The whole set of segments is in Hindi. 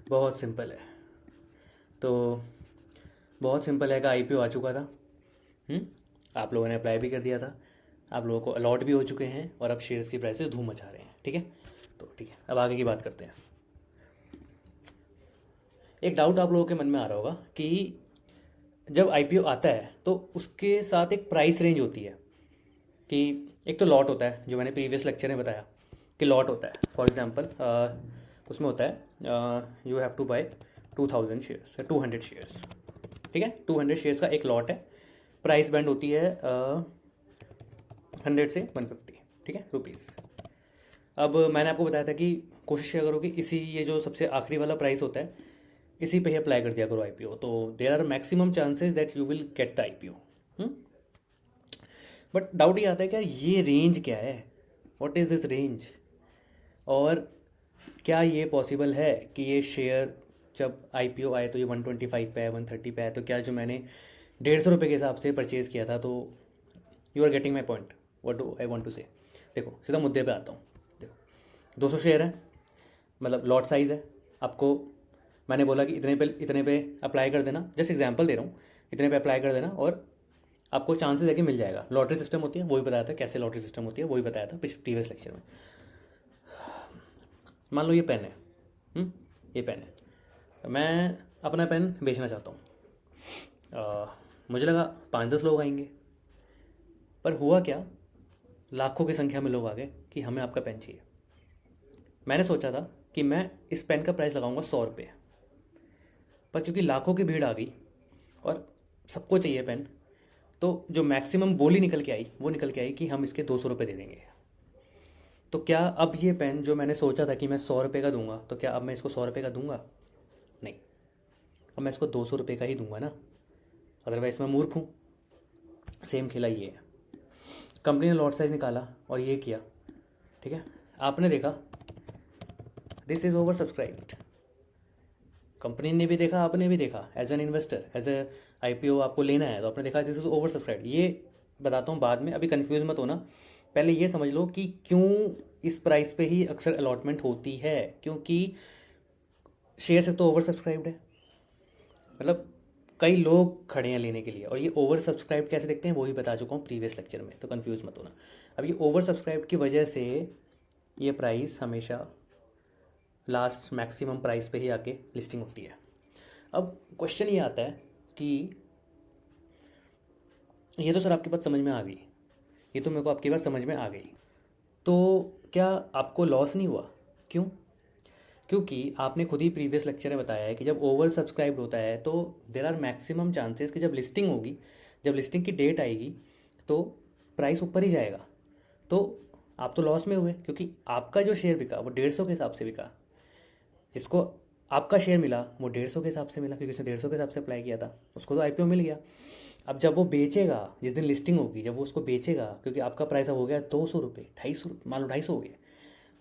बहुत सिंपल है। तो बहुत सिंपल है कि आईपीओ आ चुका था। हम्म, आप लोगों ने अप्लाई भी कर दिया था, आप लोगों को अलॉट भी हो चुके हैं और अब शेयर्स की प्राइसेस धूम मचा रहे हैं। ठीक है, तो ठीक है, अब आगे की बात करते हैं। एक डाउट आप लोगों के मन में आ रहा होगा कि जब आईपीओ आता है तो उसके साथ एक प्राइस रेंज होती है कि एक तो लॉट होता है, जो मैंने प्रीवियस लेक्चर में बताया कि लॉट होता है। फॉर एग्जांपल उसमें होता है you have to buy 2000 shares, 200 shares. ठीक है, 200 शेयर्स का एक लॉट है। प्राइस बैंड होती है 100 से 150, ठीक है, रुपीज़। अब मैंने आपको बताया था कि कोशिश क्या करो कि इसी ये जो सबसे आखिरी वाला प्राइस होता है इसी पे ही अप्लाई कर दिया करो आईपीओ, तो there are maximum chances that you will get the IPO. But doubt ये आता है कि यार ये रेंज क्या है, व्हाट इज़ दिस रेंज, और क्या ये पॉसिबल है कि ये शेयर जब आईपीओ आए तो ये 125 पे है, 130 पे है, तो क्या जो मैंने 150 रुपये के हिसाब से परचेज़ किया था, तो you are getting my point, what do I want to say. देखो सीधा मुद्दे पे आता हूँ। देखो 200 शेयर है, मतलब लॉट साइज़ है। आपको मैंने बोला कि इतने पे अप्लाई कर देना, जस्ट एग्जांपल दे रहा हूँ, इतने पे अप्लाई कर देना और आपको चांसेस है कि मिल जाएगा। लॉटरी सिस्टम होती है, वो भी बताया था कैसे लॉटरी सिस्टम होती है, वो भी बताया था प्रीवियस लेक्चर में। मान लो ये पेन है, हम्म, ये पेन है, मैं अपना पेन बेचना चाहता हूँ। मुझे लगा 5-10 लोग आएंगे, पर हुआ क्या, लाखों की संख्या में लोग आ गए कि हमें आपका पेन चाहिए। मैंने सोचा था कि मैं इस पेन का प्राइस लगाऊंगा 100 रुपये, पर क्योंकि लाखों की भीड़ आ गई और सबको चाहिए पेन, तो जो मैक्सिमम बोली निकल के आई वो निकल के आई कि हम इसके 200 रुपये दे देंगे। तो क्या अब ये पेन जो मैंने सोचा था कि मैं 100 रुपये का दूंगा, तो क्या अब मैं इसको 100 रुपये का दूंगा? नहीं, अब मैं इसको 200 रुपये का ही दूंगा ना, अदरवाइज मैं मूर्ख हूँ। सेम खेला ये है, कंपनी ने लॉट साइज निकाला और ये किया। ठीक है, आपने देखा this is oversubscribed, company ने भी देखा, आपने भी देखा, as an investor, as a IPO आपको लेना है तो आपने देखा दिस इज ओवर सब्सक्राइब। ये बताता हूँ बाद में, अभी कंफ्यूज मत होना। पहले ये समझ लो कि क्यों इस प्राइस पे ही अक्सर अलॉटमेंट होती है, क्योंकि शेयर से तो ओवर सब्सक्राइब्ड है, मतलब कई लोग खड़े हैं लेने के लिए। और ये ओवर सब्सक्राइब कैसे देखते हैं वो भी बता चुका हूँ प्रीवियस लेक्चर में, तो कंफ्यूज मत होना। अब ये ओवर सब्सक्राइब की वजह से ये प्राइस हमेशा लास्ट मैक्सिमम प्राइस पे ही आके लिस्टिंग होती है। अब क्वेश्चन ये आता है कि ये तो सर आपकी बात समझ में आ गई, ये तो मेरे को आपकी बात समझ में आ गई, तो क्या आपको लॉस नहीं हुआ? क्यों? क्योंकि आपने खुद ही प्रीवियस लेक्चर में बताया है कि जब ओवर सब्सक्राइब्ड होता है तो देर आर मैक्सिमम चांसेस कि जब लिस्टिंग होगी, जब लिस्टिंग की डेट आएगी तो प्राइस ऊपर ही जाएगा। तो आप तो लॉस में हुए, क्योंकि आपका जो शेयर बिका वो 150 के हिसाब से बिका। जिसको आपका शेयर मिला वो 150 के हिसाब से मिला, क्योंकि उसने 150 के हिसाब से अप्लाई किया था, उसको तो आईपीओ मिल गया। अब जब वो बेचेगा, जिस दिन लिस्टिंग होगी, जब वो उसको बेचेगा, क्योंकि आपका प्राइस अब हो गया 200 रुपये, 250, मान लो 250 हो गए,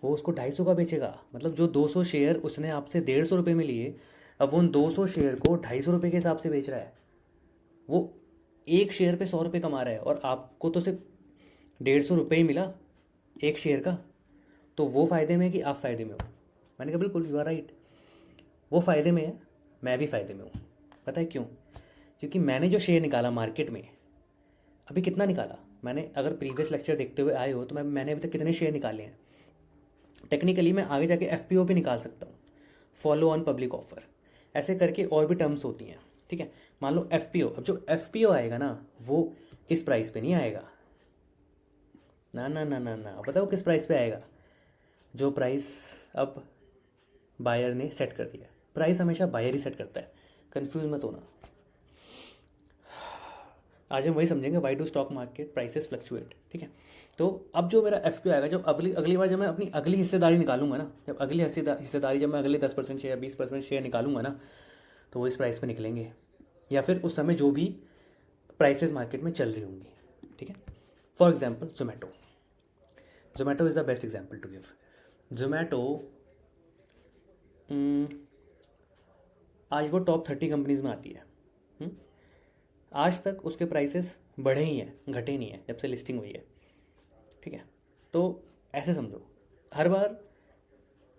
वो उसको 250 का बेचेगा। मतलब जो 200 शेयर उसने आपसे 150 रुपये में लिए, अब वो उन 200 शेयर को 250 रुपये के हिसाब से बेच रहा है। वो एक शेयर पे 100 रुपये कमा रहा है और आपको तो सिर्फ 150 रुपये ही मिला एक शेयर का। तो वो फ़ायदे में है कि आप फ़ायदे में हो? मैंने कहा बिल्कुल यू आर राइट, वो फ़ायदे में है, मैं भी फ़ायदे में हूँ। पता है क्यों? क्योंकि मैंने जो शेयर निकाला मार्केट में, अभी कितना निकाला मैंने, अगर प्रीवियस लेक्चर देखते हुए आए हो तो मैंने अभी तक कितने शेयर निकाले हैं। टेक्निकली मैं आगे जाके एफपीओ पे निकाल सकता हूँ, फॉलो ऑन पब्लिक ऑफर, ऐसे करके और भी टर्म्स होती हैं। ठीक है, मान लो एफपीओ, अब जो एफपीओ आएगा ना वो इस प्राइस पे नहीं आएगा, ना ना ना ना ना, बताओ किस प्राइस पे आएगा? जो प्राइस अब बायर ने सेट कर दिया, प्राइस हमेशा बायर ही सेट करता है, कंफ्यूज मत होना। आज हम वही समझेंगे, why do stock market prices fluctuate. ठीक है, तो अब जो मेरा एफ आएगा, जब अगली अगली बार जब मैं अपनी अगली हिस्सेदारी निकालूंगा ना, जब अगली हिस्सेदारी जब मैं अगले 10% शेयर, 20% शेयर निकालूंगा ना, तो वो इस प्राइस पे निकलेंगे, या फिर उस समय जो भी प्राइसेस मार्केट में चल रही होंगी। ठीक है, for example Zomato, Zomato is the best example to give. Zomato आज वो टॉप 30 कंपनीज में आती है। हम्म, आज तक उसके प्राइसेस बढ़े ही हैं, घटे नहीं हैं जब से लिस्टिंग हुई है। ठीक है, तो ऐसे समझो, हर बार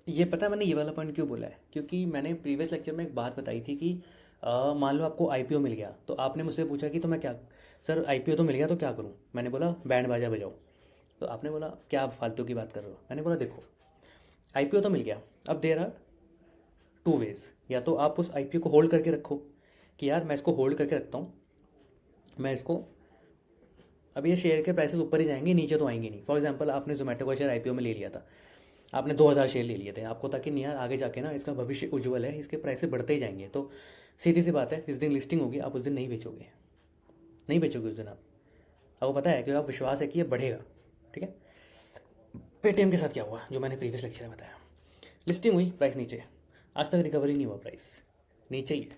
ये पता है मैंने ये वाला पॉइंट क्यों बोला है, क्योंकि मैंने प्रीवियस लेक्चर में एक बात बताई थी कि मान लो आपको आईपीओ मिल गया, तो आपने मुझसे पूछा कि तो मैं क्या, सर आईपीओ तो मिल गया तो क्या करूँ, मैंने बोला बैंड बाजा बजाओ। तो आपने बोला क्या आप फालतू की बात कर रहे हो, मैंने बोला देखो आईपीओ तो मिल गया, अब देर आर टू वेज, या तो आप उस आईपीओ को होल्ड करके रखो कि यार मैं इसको होल्ड करके रखता हूँ, मैं इसको, अब ये शेयर के प्राइसेस ऊपर ही जाएंगे नीचे तो आएंगे नहीं। फॉर एग्जांपल आपने जोमेटो का शेयर आईपीओ में ले लिया था, आपने 2000 शेयर ले लिए थे, आपको ताकि नहीं यार आगे जाके ना इसका भविष्य उज्जवल है, इसके प्राइसेस बढ़ते ही जाएंगे, तो सीधी सी बात है जिस दिन लिस्टिंग होगी आप उस दिन नहीं बेचोगे, नहीं बेचोगे उस दिन आप। आपको पता है क्योंकि आप विश्वास है कि ये बढ़ेगा। ठीक है, पेटीएम के साथ क्या हुआ जो मैंने प्रीवियस लेक्चर में बताया, लिस्टिंग हुई प्राइस नीचे, आज तक रिकवरी नहीं हुआ, प्राइस नीचे ही है।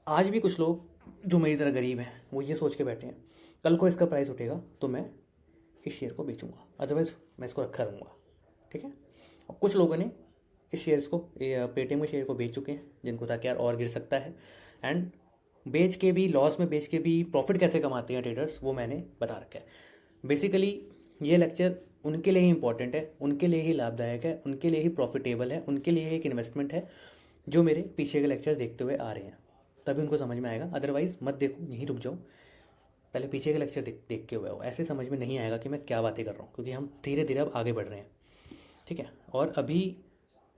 आज भी कुछ लोग जो मेरी तरह गरीब हैं वो ये सोच के बैठे हैं कल को इसका प्राइस उठेगा तो मैं इस शेयर को बेचूंगा, अदरवाइज मैं इसको रखा रहूँगा। ठीक है, और कुछ लोगों ने इस शेयर्स को, पेटीएम के शेयर को बेच चुके हैं जिनको था कि यार और गिर सकता है, एंड बेच के भी, लॉस में बेच के भी प्रॉफिट कैसे कमाते हैं ट्रेडर्स वो मैंने बता रखा है। बेसिकली ये लेक्चर उनके लिए ही इंपॉर्टेंट है, उनके लिए ही लाभदायक है, उनके लिए ही प्रॉफिटेबल है, उनके लिए एक इन्वेस्टमेंट है जो मेरे पीछे के लेक्चर्स देखते हुए आ रहे हैं, तभी उनको समझ में आएगा। अदरवाइज़ मत देखो, यहीं रुक जाओ, पहले पीछे के लेक्चर देख के हुए हो, ऐसे समझ में नहीं आएगा कि मैं क्या बातें कर रहा हूँ, क्योंकि हम धीरे धीरे अब आगे बढ़ रहे हैं। ठीक है, और अभी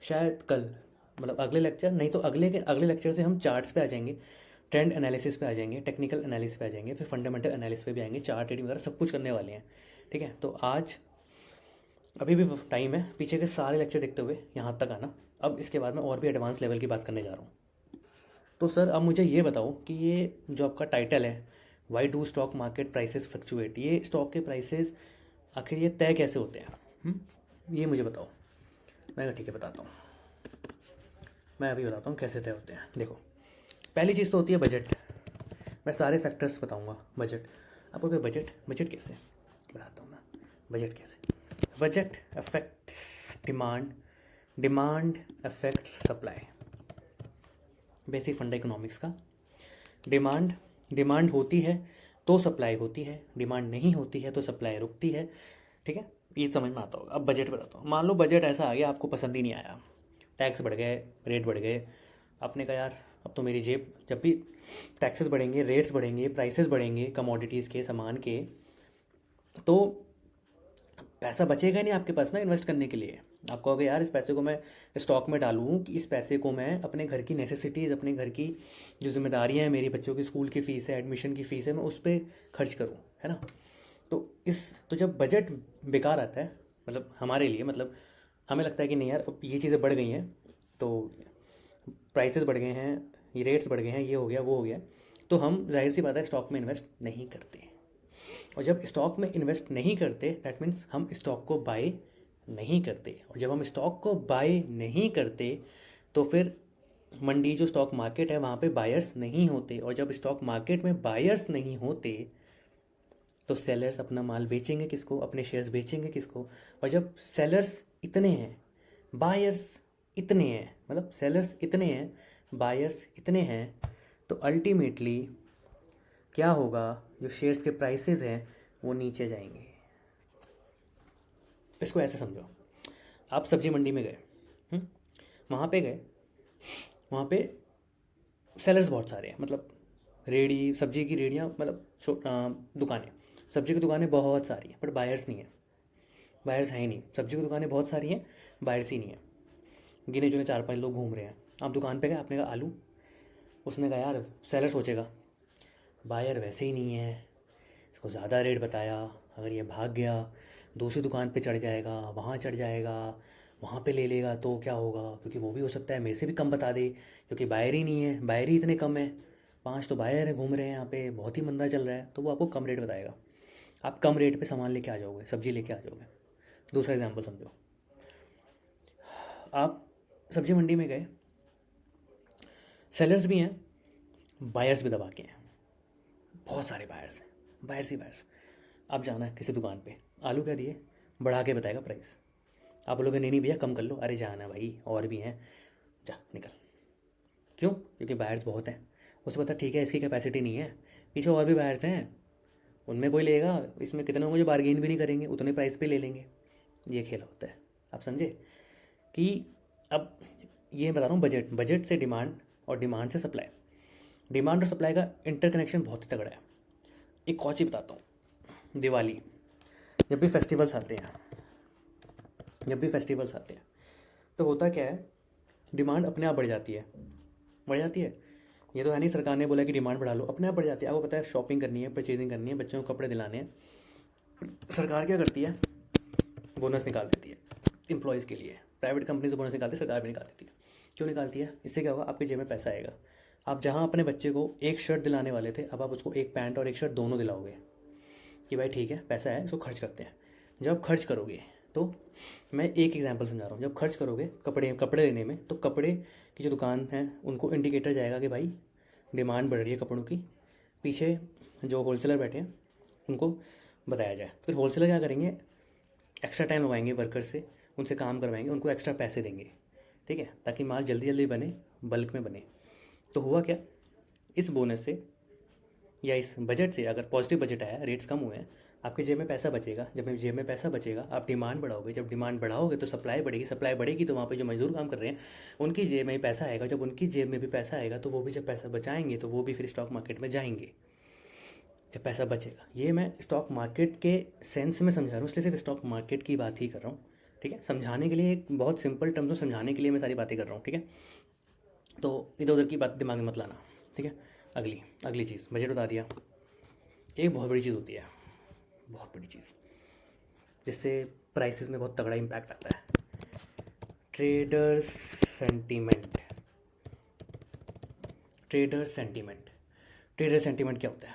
शायद कल, मतलब अगले लेक्चर नहीं तो अगले लेक्चर से हम चार्ट्स पे आ जाएंगे, ट्रेंड एनालिसिस पे आ जाएंगे, टेक्निकल एनालिसिस पे आ जाएंगे, फिर फंडामेंटल एनालिसिस पे भी आएंगे, चार्ट ट्रेडिंग वगैरह सब कुछ करने वाले हैं। ठीक है, तो आज अभी भी टाइम है पीछे के सारे लेक्चर देखते हुए यहाँ तक आना। अब इसके बाद मैं और भी एडवांस लेवल की बात करने जा रहा हूँ। तो सर अब मुझे ये बताओ कि ये जो आपका टाइटल है, why do stock market prices fluctuate, ये स्टॉक के प्राइसेस आखिर ये तय कैसे होते हैं, ये मुझे बताओ। मैं कहा ठीक है बताता हूँ, मैं अभी बताता हूँ कैसे तय होते हैं। देखो पहली चीज़ तो होती है बजट, मैं सारे फैक्टर्स बताऊँगा। बजट, आपको क्या बजट, बजट कैसे बताता हूँ मैं, बजट कैसे, budget affects demand, demand affects supply, basic फंडा इकोनॉमिक्स का। डिमांड, डिमांड होती है तो सप्लाई होती है, डिमांड नहीं होती है तो सप्लाई रुकती है। ठीक है, ये समझ में आता होगा। अब बजट बताता हूँ, मान लो बजट ऐसा आ गया आपको पसंद ही नहीं आया, टैक्स बढ़ गए, रेट बढ़ गए, आपने कहा यार अब तो मेरी जेब, जब भी टैक्सेस बढ़ेंगे, रेट्स बढ़ेंगे, प्राइसेस बढ़ेंगे कमोडिटीज़ के, सामान के, तो पैसा बचेगा नहीं आपके पास ना इन्वेस्ट करने के लिए। आप कहोगे यार इस पैसे को मैं स्टॉक में डालूं कि इस पैसे को मैं अपने घर की नेसेसिटीज़, अपने घर की जो जिम्मेदारियां हैं, मेरी बच्चों की स्कूल की फ़ीस है, एडमिशन की फ़ीस है, मैं उस पर खर्च करूं, है ना। तो जब बजट बेकार आता है, मतलब हमारे लिए, मतलब हमें लगता है कि नहीं यार अब ये चीज़ें बढ़ गई हैं, तो प्राइसेस बढ़ गए हैं, ये रेट्स बढ़ गए हैं, ये हो गया वो हो गया, तो हम जाहिर सी बात है स्टॉक में इन्वेस्ट नहीं करते। और जब स्टॉक में इन्वेस्ट नहीं करते दैट मीन्स हम स्टॉक को बाय नहीं करते, और जब हम स्टॉक को बाय नहीं करते तो फिर मंडी जो स्टॉक मार्केट है वहाँ पे बायर्स नहीं होते, और जब स्टॉक मार्केट में बायर्स नहीं होते तो सेलर्स अपना माल बेचेंगे किसको, अपने शेयर्स बेचेंगे किसको। और जब सेलर्स इतने हैं, बायर्स इतने हैं, मतलब सेलर्स इतने हैं, बायर्स इतने हैं, तो अल्टीमेटली क्या होगा, जो शेयर्स के प्राइसेस हैं वो नीचे जाएंगे। इसको ऐसे समझो, आप सब्जी मंडी में गए, वहाँ पे गए, वहाँ पे सेलर्स बहुत सारे हैं, मतलब रेडी, सब्जी की रेडियाँ, मतलब दुकानें, सब्जी की दुकानें बहुत सारी हैं, बट बायर्स नहीं है, बायर्स हैं ही नहीं। सब्जी की दुकानें बहुत सारी हैं, बायर्स ही नहीं है, गिने चुने 4-5 लोग घूम रहे हैं। आप दुकान पे गए, आपने कहा आलू, उसने कहा यार, सेलर सोचेगा बायर वैसे ही नहीं है, इसको ज़्यादा रेट बताया, अगर ये भाग गया दूसरी दुकान पे चढ़ जाएगा, वहाँ चढ़ जाएगा, वहाँ पे ले लेगा तो क्या होगा, क्योंकि वो भी हो सकता है मेरे से भी कम बता दे, क्योंकि बायर ही नहीं है, बायर ही इतने कम है, 5 तो बायर है घूम रहे हैं यहाँ पे, बहुत ही मंदा चल रहा है, तो वो आपको कम रेट बताएगा। आप कम रेट पे सामान लेके आ जाओगे, सब्जी लेके आ जाओगे। दूसरा एग्जाम्पल समझो, आप सब्जी मंडी में गए, सेलर्स भी हैं, बायर्स भी दबा के हैं, बहुत सारे बायर्स हैं, बायर्स ही बायर्स। आप जाना है किसी दुकान पे, आलू क्या दिए, बढ़ा के बताएगा प्राइस, आप बोलोगे नहीं नहीं भैया कम कर लो, अरे जाना भाई और भी हैं, जा निकल। क्यों, क्योंकि बायर्स बहुत हैं, उसे पता ठीक है इसकी कैपेसिटी नहीं है, पीछे और भी बायर्स हैं, उनमें कोई लेगा, इसमें कितने होंगे जो बार्गेन भी नहीं करेंगे, उतने प्राइस पे ले लेंगे। ये खेल होता है, आप समझे कि अब ये बता रहा हूँ, बजट से डिमांड और डिमांड से सप्लाई, डिमांड और सप्लाई का इंटरकनेक्शन बहुत ही तगड़ा है। एक और चीज़ बताता हूँ, दिवाली, जब भी फेस्टिवल्स आते हैं, तो होता क्या है, डिमांड अपने आप बढ़ जाती है। ये तो है नहीं सरकार ने बोला कि डिमांड बढ़ा लो, अपने आप बढ़ जाती है। आपको पता है शॉपिंग करनी है, परचेजिंग करनी है, बच्चों को कपड़े दिलाने हैं, सरकार क्या करती है, बोनस निकाल देती है एम्प्लॉयज़ के लिए। प्राइवेट कंपनी से बोनस निकालती है, सरकार भी निकाल देती है। क्यों निकालती है? इससे क्या होगा, आपके जेब में पैसा आएगा। आप जहाँ अपने बच्चे को एक शर्ट दिलाने वाले थे, अब आप उसको एक पैंट और एक शर्ट दोनों दिलाओगे कि भाई ठीक है पैसा है, इसको खर्च करते हैं। जब खर्च करोगे तो, मैं एक एग्जांपल समझा रहा हूँ, जब खर्च करोगे कपड़े लेने में, तो कपड़े की जो दुकान है उनको इंडिकेटर जाएगा कि भाई डिमांड बढ़ रही है कपड़ों की। पीछे जो होलसेलर बैठे हैं उनको बताया जाए, फिर होलसेलर क्या करेंगे, एक्स्ट्रा टाइम लगाएंगे वर्कर से, उनसे काम करवाएंगे, उनको एक्स्ट्रा पैसे देंगे, ठीक है, ताकि माल जल्दी जल्दी बने, बल्क में बने। तो हुआ क्या, इस बोनस से या इस बजट से, अगर पॉजिटिव बजट आया, रेट्स कम हुए हैं, आपके जेब में पैसा बचेगा। जब जेब में पैसा बचेगा, आप डिमांड बढ़ाओगे, जब डिमांड बढ़ाओगे तो सप्लाई बढ़ेगी, सप्लाई बढ़ेगी तो वहाँ पे जो मजदूर काम कर रहे हैं उनकी जेब में ही पैसा आएगा। जब उनकी जेब में भी पैसा आएगा तो वो भी जब पैसा बचाएंगे तो वो भी फिर स्टॉक मार्केट में जाएंगे, जब पैसा बचेगा। ये मैं स्टॉक मार्केट के सेंस में समझा रहा हूँ, इसलिए सिर्फ स्टॉक मार्केट की बात ही कर रहा हूँ, ठीक है। समझाने के लिए, एक बहुत सिंपल टर्म्स में समझाने के लिए मैं सारी बातें कर रहा हूँ, ठीक है। तो इधर उधर की बात दिमाग में मत लाना, ठीक है। अगली चीज़, बजट बता दिया। एक बहुत बड़ी चीज़ होती है, बहुत बड़ी चीज़, जिससे प्राइसेस में बहुत तगड़ा इम्पैक्ट आता है, ट्रेडर्स सेंटीमेंट। ट्रेडर सेंटीमेंट क्या होता है,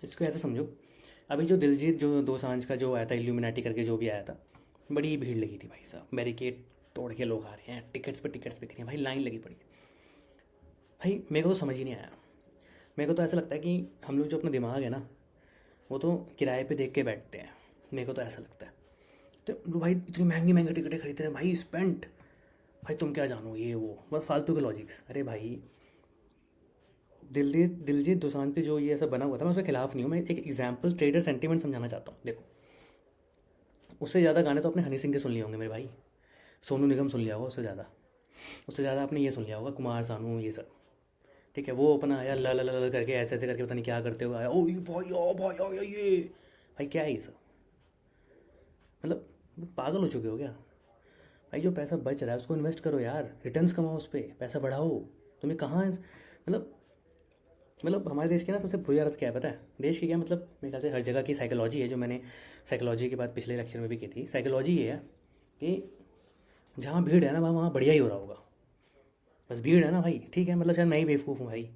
इसको ऐसे समझो, अभी जो दिलजीत जो दोसांझ का जो आया था, इल्यूमिनाटी करके जो भी आया था, बड़ी भीड़ लगी थी भाई साहब, बैरिकेड तोड़ के लोग आ रहे हैं, टिकट्स बिक रही हैं भाई, लाइन लगी पड़ी है भाई। मेरे को तो समझ ही नहीं आया। मेरे को तो ऐसा लगता है कि हम लोग जो अपना दिमाग है ना, वो तो किराए पे देख के बैठते हैं, मेरे को तो ऐसा लगता है। तो भाई इतनी महंगी महंगी टिकटें खरीदते हैं भाई, स्पेंट, भाई तुम क्या जानो ये वो, बस फालतू के लॉजिक्स। अरे भाई, दिलजीत दोसांझ के जो ये ऐसा बना हुआ था, मैं उसके खिलाफ नहीं हूँ, मैं एक एग्जाम्पल ट्रेडर सेंटीमेंट समझाना चाहता हूँ। देखो, उससे ज़्यादा गाने तो आपने हनी सिंह के सुन लिए होंगे मेरे भाई, सोनू निगम सुन लिया होगा, उससे ज़्यादा आपने ये सुन लिया होगा, कुमार सानू, ये सब, ठीक है। वो अपना आया ला ला ला ला करके, ऐसे ऐसे करके पता नहीं क्या करते हुए आया, ओ ये भाई, ओ भाई, ओ ये भाई क्या है ये सब, मतलब पागल हो चुके हो क्या भाई? जो पैसा बच रहा है उसको इन्वेस्ट करो यार, रिटर्न्स कमाओ, उस पर पैसा बढ़ाओ। तुम्हें कहाँ मतलब हमारे देश की ना सबसे बुरी आदत क्या है पता है, देश की क्या, मतलब मेरे ख्याल से हर जगह की साइकोलॉजी है, जो मैंने साइकोलॉजी की बात पिछले लेक्चर में भी की थी। साइकोलॉजी ये है कि जहाँ भीड़ है ना, वहाँ वहाँ बढ़िया ही हो रहा होगा, बस भीड़ है ना भाई, ठीक है, मतलब शायद मैं ही बेवकूफ़ हूँ भाई,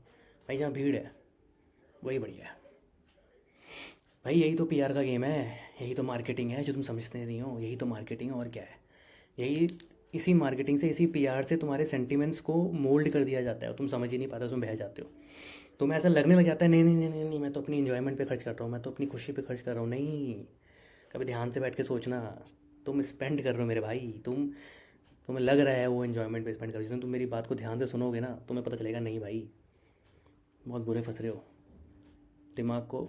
जहाँ भीड़ है वही बढ़िया है भाई। यही तो पीआर का गेम है, यही तो मार्केटिंग है जो तुम समझते नहीं हो, यही तो मार्केटिंग है और क्या है। यही, इसी मार्केटिंग से, इसी पीआर से तुम्हारे सेंटिमेंट्स को मोल्ड कर दिया जाता है और तुम समझ ही नहीं पाते, तुम बह जाते हो। तुम्हें ऐसा लगने लग जाता है, नहीं नहीं नहीं नहीं नहीं, मैं तो अपनी इन्जॉयमेंट पे खर्च कर रहा हूँ, मैं तो अपनी खुशी पे खर्च कर रहा हूँ। नहीं, कभी ध्यान से बैठ के सोचना, तुम स्पेंड कर रहे हो मेरे भाई, तुम्हें लग रहा है वो इन्जॉयमेंट पे स्पेंड कर रहे हो। तुम मेरी बात को ध्यान से सुनोगे ना, तुम्हें पता चलेगा नहीं भाई, बहुत बुरे फंस रहे हो। दिमाग को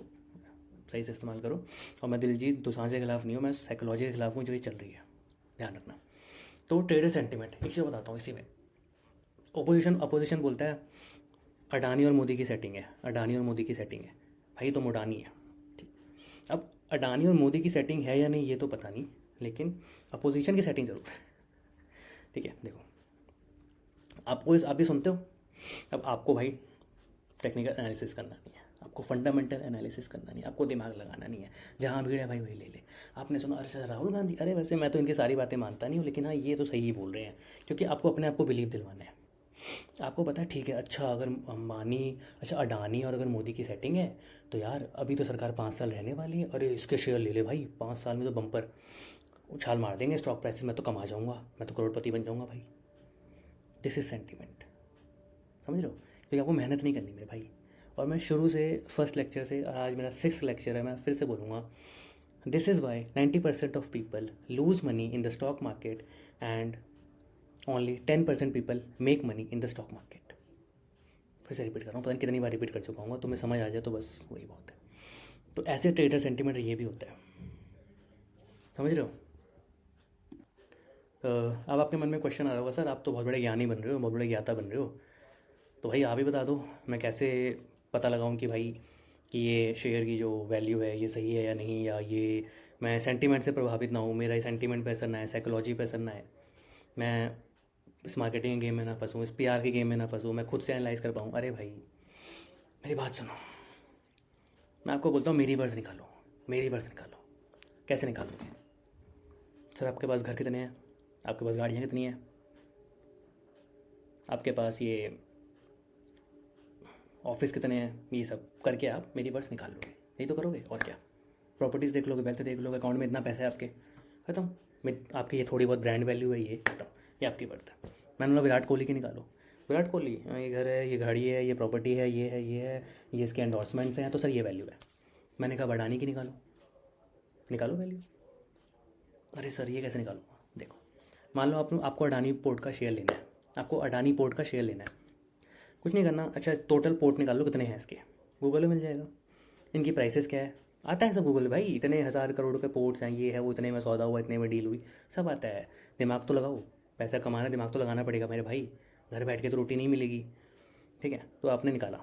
सही से इस्तेमाल करो। और मैं दिलजीत दोसांझ के खिलाफ नहीं हूँ, मैं साइकोलॉजी के खिलाफ हूँ जो ये चल रही है, ध्यान रखना। तो ट्रेडर सेंटिमेंट, एक चीज़ बताता हूँ इसी में, अपोजिशन बोलता है अडानी और मोदी की सेटिंग है, भाई तुम अडानी है, ठीक। अब अडानी और मोदी की सेटिंग है या नहीं ये तो पता नहीं, लेकिन अपोजिशन की सेटिंग ज़रूर है, ठीक है। देखो, आप भी सुनते हो, अब आपको भाई टेक्निकल एनालिसिस करना नहीं है, आपको फंडामेंटल एनालिसिस करना नहीं है, आपको दिमाग लगाना नहीं है, जहाँ भीड़ है भाई वही ले ले। आपने सुना अरे राहुल गांधी, अरे वैसे मैं तो इनकी सारी बातें मानता नहीं हूँ, लेकिन हाँ ये तो सही ही बोल रहे हैं, क्योंकि आपको अपने आप को बिलीव दिलवाना है। आपको पता है ठीक है, अच्छा अगर अडानी और अगर मोदी की सेटिंग है तो यार अभी तो सरकार 5 साल रहने वाली है, अरे इसके शेयर ले ले भाई, 5 साल में तो बम्पर उछाल मार देंगे स्टॉक प्राइसेस, मैं तो कमा जाऊँगा, मैं तो करोड़पति बन जाऊँगा भाई। दिस इज़ सेंटिमेंट, समझ रहे हो, क्योंकि आपको मेहनत नहीं करनी मेरे भाई। और मैं शुरू से, फर्स्ट लेक्चर से, आज मेरा 6th लेक्चर है, मैं फिर से बोलूँगा, this is why 90% of people lose money in the stock market and only 10% people make money in the stock market. फिर से रिपीट कर रहा हूँ, पता नहीं कितनी बार रिपीट कर चुका हूँ, तुम्हें समझ आ जाए तो बस वही बहुत है। तो ऐसे ट्रेडर सेंटिमेंट ये भी होता है, समझ रहे हो। अब आपके मन में क्वेश्चन आ रहा होगा, सर आप तो बहुत बड़े ज्ञानी बन रहे हो, बहुत बड़े ज्ञाता बन रहे हो, तो भाई आप ही बता दो मैं कैसे पता लगाऊं कि भाई कि ये शेयर की जो वैल्यू है ये सही है या नहीं, या ये मैं सेंटीमेंट से प्रभावित ना हूँ, मेरा ये सेंटीमेंट पे असर ना है, साइकोलॉजी पे असर ना है, मैं इस मार्केटिंग गेम में ना फंसूँ, इस पीआर के गेम में ना फंसूँ, मैं खुद से एनालाइज कर पाऊँ। अरे भाई मेरी बात सुनो, मैं आपको बोलता हूँ मेरी वर्ड्स निकालो, मेरी वर्ड्स निकालो। कैसे निकालोगे? सर आपके पास घर कितने हैं, आपके पास गाड़ियाँ कितनी हैं, आपके पास ये ऑफिस कितने हैं, ये सब करके आप मेरी वर्ड्स निकाल लोगे, यही तो करोगे और क्या। प्रॉपर्टीज़ देख लोगे, वेल्थ देख लोगे, अकाउंट में इतना पैसा है आपके, खत्म। मैं आपकी ये थोड़ी बहुत ब्रांड वैल्यू है, ये खत्म, ये आपकी वर्थ है। मैंने बोला विराट कोहली की निकालो, विराट कोहली, ये घर है, ये गाड़ी है, ये प्रॉपर्टी है, ये है, ये है, ये इसके एंडोर्समेंट्स हैं, तो सर ये वैल्यू है। मैंने कहा अडानी की निकालो, निकालो वैल्यू। अरे सर ये कैसे निकालूंगा? देखो, मान लो आपको अडानी पोर्ट का शेयर लेना है, आपको अडानी पोर्ट का शेयर लेना है, कुछ नहीं करना, अच्छा टोटल पोर्ट निकाल लो कितने हैं इसके, गूगल में मिल जाएगा। इनकी प्राइसेस क्या है, आता है सब गूगल में भाई, इतने हज़ार करोड़ के पोर्ट्स हैं, ये है वो, इतने में सौदा हुआ, इतने में डील हुई, सब आता है। दिमाग तो लगाओ, पैसा कमाना है, दिमाग तो लगाना पड़ेगा मेरे भाई, घर बैठ के तो रोटी नहीं मिलेगी। ठीक है, तो आपने निकाला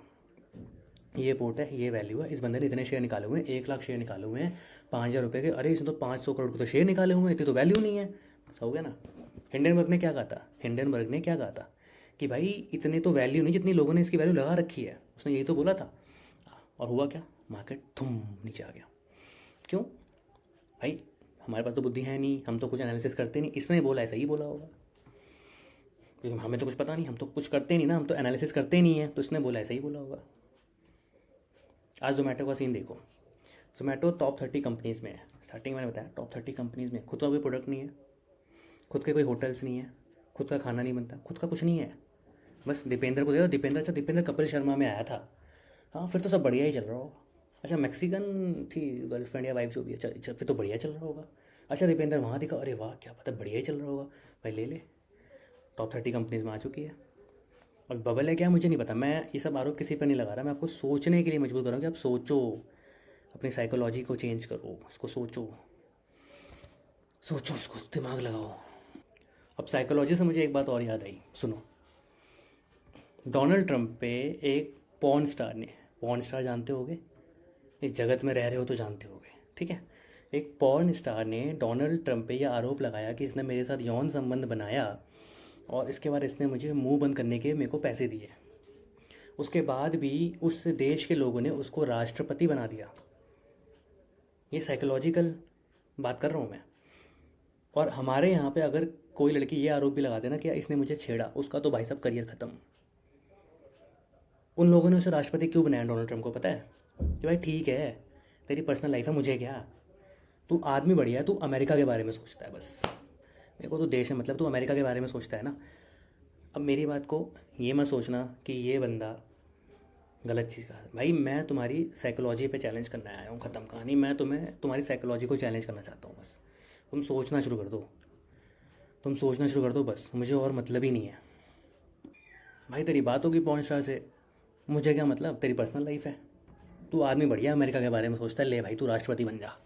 ये पोर्ट है, ये वैल्यू है, इस बंदे ने इतने शेयर निकाले हुए हैं, 1 लाख शेयर निकाले हुए हैं 5,000 रुपये के, अरे इसने तो 500 करोड़ के तो शेयर निकाले हुए हैं, इतनी तो वैल्यू नहीं है। ऐसा हो गया ना। हिंडनबर्ग ने क्या कहा था, हिंडनबर्ग ने क्या कहा था कि भाई इतने तो वैल्यू नहीं जितनी लोगों ने इसकी वैल्यू लगा रखी है, उसने यही तो बोला था। और हुआ क्या, मार्केट थुम नीचे आ गया। क्यों भाई, हमारे पास तो बुद्धि है नहीं, हम तो कुछ एनालिसिस करते नहीं, इसने बोला ऐसा ही बोला होगा, क्योंकि हमें तो कुछ पता नहीं, हम तो कुछ करते नहीं ना, हम तो एनालिसिस करते नहीं है, तो इसने बोला ऐसा ही बोला होगा। आज जोमेटो का सीन देखो, जोमेटो टॉप 30 कंपनीज़ में है, स्टार्टिंग मैंने बताया टॉप 30 कंपनीज़ में, खुद का कोई प्रोडक्ट नहीं है, खुद के कोई होटल्स नहीं है, खुद का खाना नहीं बनता, खुद का कुछ नहीं है, बस दीपेंद्र को दे दो। दीपेंद्र, अच्छा दीपेंद्र कपिल शर्मा में आया था, हाँ फिर तो सब बढ़िया ही चल रहा होगा। अच्छा मैक्सिकन थी गर्लफ्रेंड या वाइफ जो भी है, अच्छा फिर तो बढ़िया चल रहा होगा। अच्छा दीपेंद्र वहाँ दिखा, अरे वाह क्या पता बढ़िया ही चल रहा होगा, भाई ले ले, टॉप 30 कंपनीज़ में आ चुकी है। और बबल है क्या मुझे नहीं पता, मैं ये सब आरोप किसी पर नहीं लगा रहा, मैं आपको सोचने के लिए मजबूर कर रहा हूँ कि आप सोचो, अपनी साइकोलॉजी को चेंज करो, उसको सोचो, सोचो उसको, दिमाग लगाओ। अब साइकोलॉजी से मुझे एक बात और याद आई, सुनो। डोनाल्ड ट्रंप पे एक पॉर्न स्टार ने, पॉर्न स्टार जानते होगे, इस जगत में रह रहे हो तो जानते होगे, ठीक है, एक पॉर्न स्टार ने डोनाल्ड ट्रंप पे यह आरोप लगाया कि इसने मेरे साथ यौन संबंध बनाया और इसके बाद इसने मुझे मुंह बंद करने के मेरे को पैसे दिए। उसके बाद भी उस देश के लोगों ने उसको राष्ट्रपति बना दिया। ये साइकोलॉजिकल बात कर रहा हूँ मैं। और हमारे यहाँ पे अगर कोई लड़की ये आरोप भी लगा देना कि इसने मुझे छेड़ा, उसका तो भाई साहब करियर ख़त्म। उन लोगों ने उसे राष्ट्रपति क्यों बनाया डोनाल्ड ट्रंप को, पता है कि भाई ठीक है तेरी पर्सनल लाइफ है, मुझे क्या, तू आदमी बढ़िया है, तू अमेरिका के बारे में सोचता है बस, मेरे को तो देश है मतलब, तू अमेरिका के बारे में सोचता है ना। अब मेरी बात को ये मत सोचना कि ये बंदा गलत चीज़ का, भाई मैं तुम्हारी साइकोलॉजी पे चैलेंज करने आया हूँ, ख़त्म कहानी। मैं तुम्हारी साइकोलॉजी को चैलेंज करना चाहता हूँ बस। तुम सोचना शुरू कर दो, तुम सोचना शुरू कर दो बस, मुझे और मतलब ही नहीं है। भाई तेरी बात होगी पॉर्न स्टार से, मुझे क्या मतलब, तेरी पर्सनल लाइफ है, तू आदमी बढ़िया अमेरिका के बारे में सोचता है, ले भाई तू राष्ट्रपति बन जा।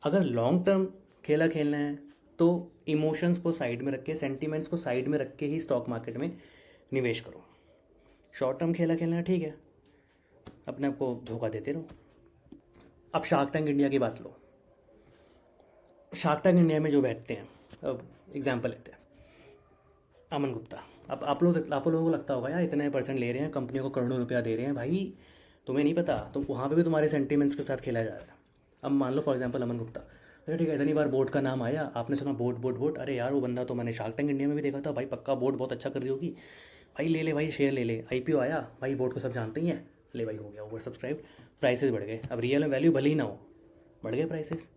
अगर लॉन्ग टर्म खेला खेलना है तो इमोशंस को साइड में रख के, सेंटिमेंट्स को साइड में रख के ही स्टॉक मार्केट में निवेश करो। शॉर्ट टर्म खेला खेलना है, ठीक है, अपने आप को धोखा देते रहो। अब शार्क टैंक इंडिया की बात लो, शार्क टैंक इंडिया में जो बैठते हैं, अब एग्जाम्पल लेते हैं अमन गुप्ता। अब आप लोगों को लगता होगा यार इतने परसेंट ले रहे हैं, कंपनियों को करोड़ों रुपया दे रहे हैं, भाई तुम्हें नहीं पता, तुम वहाँ पे भी तुम्हारे सेंटिमेंट्स के साथ खेला जा रहा है। अब मान लो फॉर एग्जांपल अमन गुप्ता, अरे ठीक है इतनी बार बोट का नाम आया, आपने सुना बोट बोट बोट, अरे यार वो बंदा तो मैंने शार्क टैंक इंडिया में भी देखा था, भाई पक्का बोट बहुत अच्छा कर रही होगी, भाई ले ले भाई शेयर ले ले, आईपीओ आया भाई, बोट को सब जानते ही हैं, ले भाई हो गया ओवर सब्सक्राइब, प्राइसेस बढ़ गए। अब रियल में वैल्यू भले ही ना हो, बढ़ गए प्राइसेस।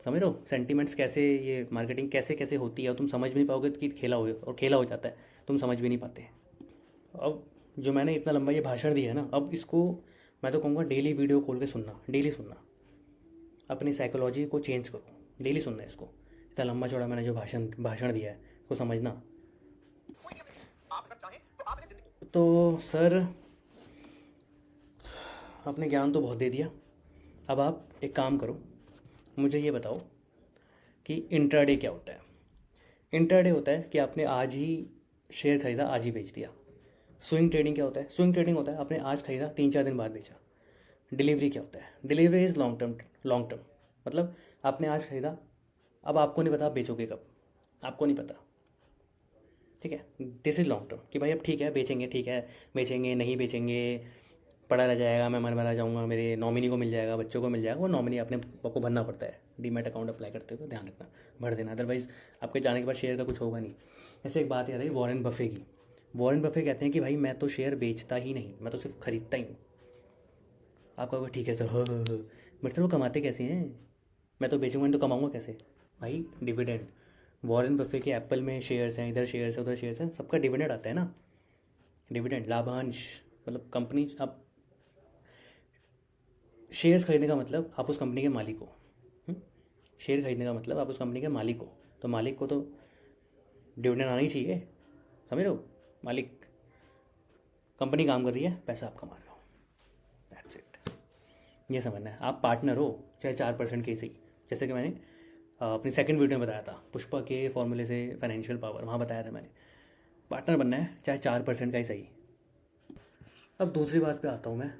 समझ रहे हो सेंटीमेंट्स कैसे, ये मार्केटिंग कैसे कैसे होती है, और तुम समझ भी नहीं पाओगे कि खेला हो, और खेला हो जाता है, तुम समझ भी नहीं पाते। अब जो मैंने इतना लंबा ये भाषण दिया है ना, अब इसको मैं तो कहूँगा डेली वीडियो खोल के सुनना, डेली सुनना, अपनी साइकोलॉजी को चेंज करो, डेली सुनना है इसको। इतना लंबा चौड़ा मैंने जो भाषण भाषण दिया है उसको समझना। तो सर आपने ज्ञान तो बहुत दे दिया, अब आप एक काम करो, मुझे ये बताओ कि इंट्राडे क्या होता है। इंट्राडे होता है कि आपने आज ही शेयर खरीदा, आज ही बेच दिया। स्विंग ट्रेडिंग क्या होता है? स्विंग ट्रेडिंग होता है आपने आज खरीदा, 3-4 दिन बाद बेचा। डिलीवरी क्या होता है? Delivery is long term. Long term मतलब आपने आज खरीदा, अब आपको नहीं पता आप बेचोगे कब, आपको नहीं पता, ठीक है। दिस इज़ लॉन्ग टर्म कि भाई अब ठीक है बेचेंगे, ठीक है बेचेंगे, नहीं बेचेंगे, पड़ा रह जाएगा, मैं मर मरा जाऊँगा, मेरे नॉमिनी को मिल जाएगा, बच्चों को मिल जाएगा। वो नॉमिनी अपने को भरना पड़ता है, डीमैट अकाउंट अप्लाई करते हो तो ध्यान रखना, भर देना, अदरवाइज़ आपके जाने के बाद शेयर का कुछ होगा नहीं। ऐसे एक बात याद आई वॉरेन बफे की। वॉरेन बफे कहते हैं कि भाई मैं तो शेयर बेचता ही नहीं, मैं तो सिर्फ खरीदता ही हूँ। आप कहोगे ठीक है सर, हाँ हाँ हाँ, बट सर वो कमाते कैसे हैं? मैं तो बेचूंगा नहीं तो कमाऊंगा कैसे? भाई डिविडेंड। वॉरेन बफे के एप्पल में शेयर्स हैं, इधर शेयर्स हैं, उधर शेयर्स हैं, सबका डिविडेंड आता है ना। डिविडेंड लाभांश मतलब कंपनी, आप शेयर्स खरीदने का मतलब आप उस कंपनी के मालिक हो। शेयर खरीदने का मतलब आप उस कंपनी के मालिक हो, तो मालिक को तो डिविडेंड आना ही चाहिए, समझ रहे हो? मालिक, कंपनी काम कर रही है, पैसा आप कमा रहे हो, दैट्स इट। ये समझना है। आप पार्टनर हो चाहे 4% के सही, जैसे कि मैंने अपनी सेकंड वीडियो में बताया था पुष्पा के फॉर्मूले से फाइनेंशियल पावर, वहाँ बताया था मैंने, पार्टनर बनना है चाहे 4% का ही सही। अब दूसरी बात पे आता हूँ मैं।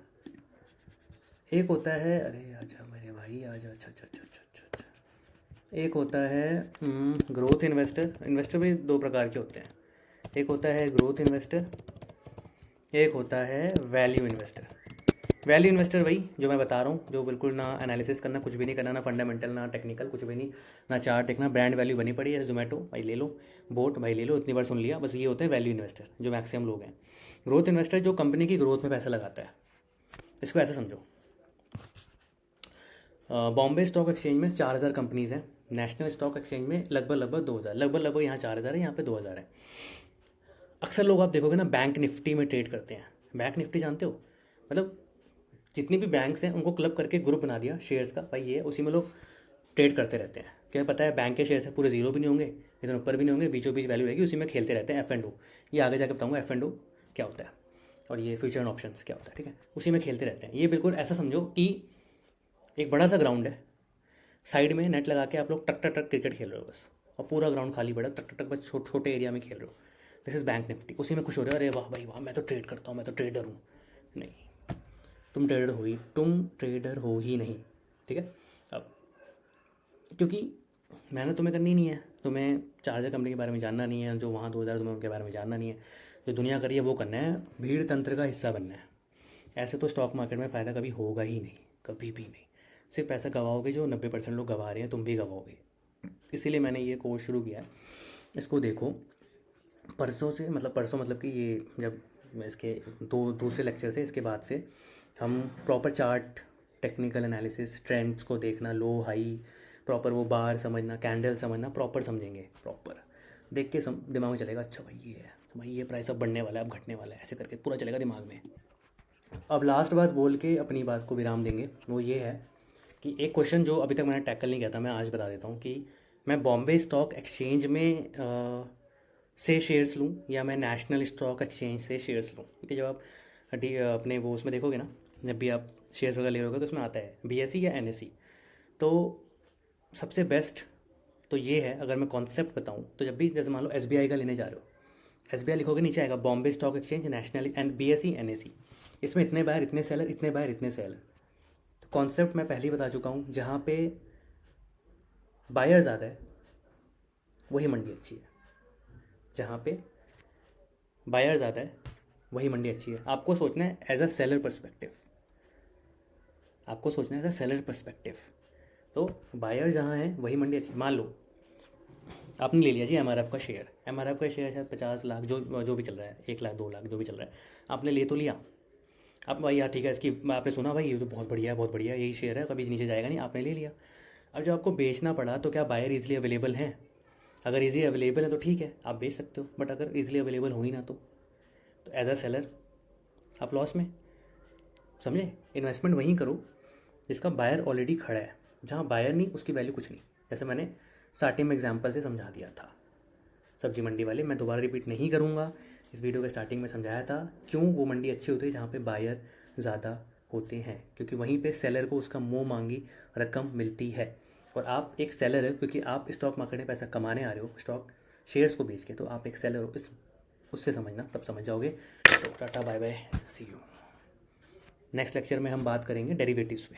एक होता है, अरे आजा मेरे भाई आजा, अच्छा अच्छा अच्छा अच्छा अच्छा अच्छा। एक होता है ग्रोथ इन्वेस्टर। इन्वेस्टर भी दो प्रकार के होते हैं, एक होता है ग्रोथ इन्वेस्टर, एक होता है वैल्यू इन्वेस्टर। वैल्यू इन्वेस्टर वही जो मैं बता रहा हूँ, जो बिल्कुल ना एनालिसिस करना, कुछ भी नहीं करना, ना फंडामेंटल ना टेक्निकल, कुछ भी नहीं, ना चार्ट देखना, ब्रांड वैल्यू बनी पड़ी है, जोमेटो भाई ले लो, बोट भाई ले लो, इतनी बार सुन लिया बस। ये होते हैं वैल्यू इन्वेस्टर जो मैक्सिमम लोग हैं। ग्रोथ इन्वेस्टर जो कंपनी की ग्रोथ में पैसा लगाता है। इसको ऐसे समझो, बॉम्बे स्टॉक एक्सचेंज में 4,000 कंपनीज़ हैं, नेशनल स्टॉक एक्सचेंज में लगभग 2,000, लगभग यहाँ 4,000 है, यहाँ पे 2,000 है। अक्सर लोग आप देखोगे ना बैंक निफ्टी में ट्रेड करते हैं। बैंक निफ्टी जानते हो? मतलब जितनी भी बैंक्स हैं उनको क्लब करके ग्रुप बना दिया शेयर्स का, भाई ये उसी में लोग ट्रेड करते रहते हैं। क्या पता है बैंक के शेयर्स है पूरे जीरो भी नहीं होंगे, इधर ऊपर भी नहीं होंगे, बीचों बीच वैल्यू रहेगी, उसी में खेलते रहते हैं। एफ एंड ओ, ये आगे जाकर बताऊंगा एफ एंड ओ क्या होता है, और ये फ्यूचर एंड ऑप्शंस क्या होता है, ठीक है। उसी में खेलते रहते हैं। ये बिल्कुल ऐसा समझो कि एक बड़ा सा ग्राउंड है, साइड में नेट लगा के आप लोग टक टक टक क्रिकेट खेल रहे हो बस, और पूरा ग्राउंड खाली पड़ा, टक टक टक बस छोटे एरिया में खेल रहे हो। दिस इज़ बैंक निफ्टी, उसी में खुश हो रहे हो, अरे वाह भाई वाह, मैं तो ट्रेड करता हूँ, मैं तो ट्रेडर हूँ। नहीं, तुम ट्रेडर हो ही नहीं, ठीक है। अब क्योंकि मेहनत तुम्हें करनी नहीं है, तुम्हें चार्जर कंपनी के बारे में जानना नहीं है, जो वहाँ 2,000 तुम्हें उनके बारे में जानना नहीं है, जो दुनिया करी है वो करना है, भीड़ तंत्र का हिस्सा बनना है। ऐसे तो स्टॉक मार्केट में फ़ायदा कभी होगा ही नहीं, कभी भी नहीं। सिर्फ पैसा गवाओगे जो 90% लोग गवा रहे हैं, तुम भी गवाओगे। इसीलिए मैंने ये कोर्स शुरू किया है। इसको देखो, परसों से, मतलब परसों मतलब कि ये जब इसके दूसरे लेक्चर से, इसके बाद से हम proper chart, technical analysis, trends को देखना, लो हाई, प्रॉपर वो बार समझना, कैंडल समझना, प्रॉपर समझेंगे। प्रॉपर देख के दिमाग में चलेगा, अच्छा भाई ये है, तो भाई ये प्राइस अब बढ़ने वाला है, अब घटने वाला है, ऐसे करके पूरा चलेगा दिमाग में। अब लास्ट बात बोल के अपनी बात को विराम देंगे, वो ये है कि एक क्वेश्चन जो अभी तक मैंने टैकल नहीं किया था, मैं आज बता देता हूँ कि मैं बॉम्बे स्टॉक एक्सचेंज में से शेयर्स लूँ या मैं नेशनल स्टॉक एक्सचेंज से शेयर्स लूँ। क्योंकि जब आप अपने वो उसमें देखोगे ना, जब भी आप शेयर्स वगैरह ले रहे होगे तो उसमें आता है BSE या NSE। तो सबसे बेस्ट तो ये है, अगर मैं कॉन्सेप्ट बताऊँ तो जब भी जैसे मान लो SBI का लेने जा रहे हो, SBI लिखोगे नीचे आएगा Bombay stock exchange national and BSE NSE, इसमें इतने बायर इतने सेलर, इतने बायर इतने सेलर। तो कॉन्सेप्ट मैं पहले ही बता चुका हूँ, जहाँ पे बायर ज़्यादा है वही मंडी अच्छी है, जहाँ पे बायर ज़्यादा है वही मंडी अच्छी है। आपको सोचना है एज अ सेलर पर्सपेक्टिव, आपको सोचना है एज अ सेलर पर्सपेक्टिव। तो बायर जहाँ है वही मंडी अच्छी। मान लो आपने ले लिया जी MRF का शेयर, MRF का शेयर शायद 50 लाख जो भी चल रहा है, 1 लाख 2 लाख जो भी चल रहा है, आपने ले तो लिया। अब भाई यार ठीक है, इसकी आपने सुना भाई ये तो बहुत बढ़िया है, बहुत बढ़िया यही शेयर है, कभी नीचे जाएगा नहीं, आपने ले लिया। अब जब आपको बेचना पड़ा तो क्या बायर इजीली अवेलेबल हैं? अगर इजी अवेलेबल है तो ठीक है आप बेच सकते हो, बट अगर इजीली अवेलेबल हो ही ना तो एज अ सेलर आप लॉस में। समझे? इन्वेस्टमेंट वहीं करो जिसका बायर ऑलरेडी खड़ा है, जहाँ बायर नहीं उसकी वैल्यू कुछ नहीं। जैसे मैंने स्टार्टिंग में एग्जांपल से समझा दिया था सब्जी मंडी वाले, मैं दोबारा रिपीट नहीं करूँगा। इस वीडियो के स्टार्टिंग में समझाया था क्यों वो मंडी अच्छी होती है जहाँ पे बायर ज़्यादा होते हैं, क्योंकि वहीं पे सेलर को उसका मुँह मांगी रकम मिलती है। और आप एक सेलर है, क्योंकि आप स्टॉक मार्केट में पैसा कमाने आ रहे हो स्टॉक शेयर्स को बेच के, तो आप एक सेलर हो। इस उससे समझना, तब समझ जाओगे। तो tata bye bye, see you. Next lecture में हम बात करेंगे डेरिवेटिव्स पे।